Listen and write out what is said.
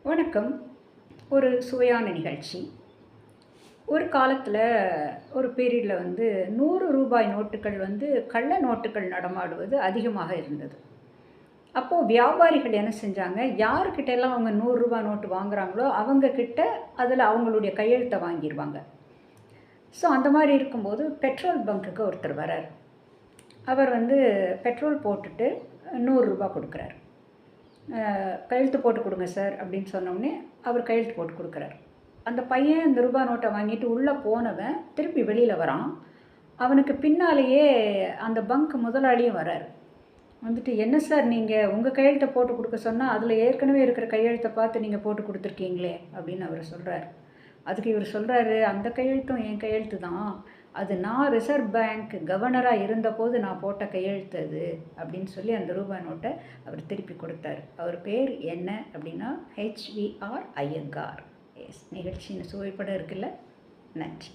வணக்கம். ஒரு சுவையான நிகழ்ச்சி. ஒரு காலத்தில ஒரு பீரியட்ல ரூ. 100 நோட்டுகள் கள்ள நோட்டுகள் நடமாடுவது அதிகமாக இருந்தது. அப்போ வியாபாரிகள் என்ன செஞ்சாங்க, யாருக்கிட்டலாம் அவங்க ரூ. 100 நோட்டு வாங்குறாங்களோ, அவங்க கிட்ட அதில அவங்களுடைய கையெழுத்த வாங்கிருவாங்க. ஸோ அந்த மாரி இருக்கும்போது பெட்ரோல் பங்க்குக்கு ஒருத்தர் வராரு. அவர் பெட்ரோல் போட்டுட்டு ரூ. 100 குடுக்குறாரு. கையெழுத்து போட்டு கொடுங்க சார் அப்படின்னு சொன்னோடனே அவர் கையெழுத்து போட்டு கொடுக்குறாரு. அந்த பையன் இந்த ரூபா நோட்டை வாங்கிட்டு உள்ளே போனவன் திருப்பி வெளியில் வரான். அவனுக்கு பின்னாலேயே அந்த பங்க் முதலாளியும் வராரு. என்ன சார் நீங்கள் உங்கள் கையெழுத்தை போட்டு கொடுக்க சொன்னால் அதில் ஏற்கனவே இருக்கிற கையெழுத்தை பார்த்து நீங்கள் போட்டு கொடுத்துருக்கீங்களே அப்படின்னு அவர் சொல்கிறார். அதுக்கு இவர் சொல்கிறாரு, அந்த கையெழுத்தும் என் கையெழுத்து தான், அது நான் ரிசர்வ் பேங்க் கவர்னராக இருந்தபோது நான் போட்ட கையெழுத்து அது அப்படின்னு சொல்லி அந்த ரூபாய் நோட்டை அவர் திருப்பி கொடுத்தார். அவர் பேர் என்ன அப்படின்னா HVR ஐயங்கார். எஸ், நிகழ்ச்சின்னு சுவைப்பட இருக்குல்ல. நன்றி.